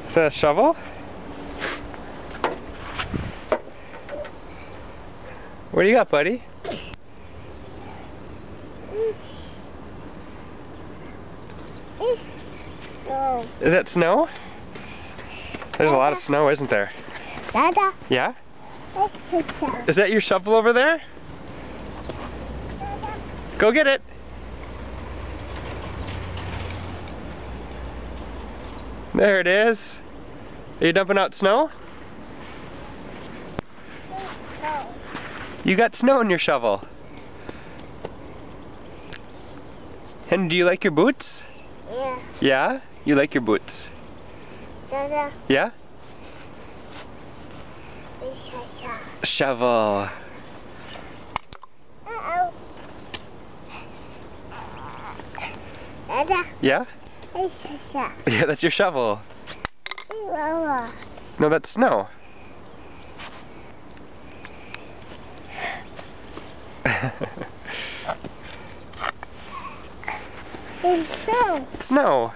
Is that a shovel? What do you got, buddy? Is that snow? There's a lot of snow, isn't there? Dada. Yeah? Is that your shovel over there? Go get it. There it is. Are you dumping out snow? You got snow in your shovel. And do you like your boots? Yeah. Yeah? You like your boots? Dada. Yeah? Shovel. Uh-oh. Dada. Yeah? Yeah, that's your shovel. No, that's snow. It's snow. Snow.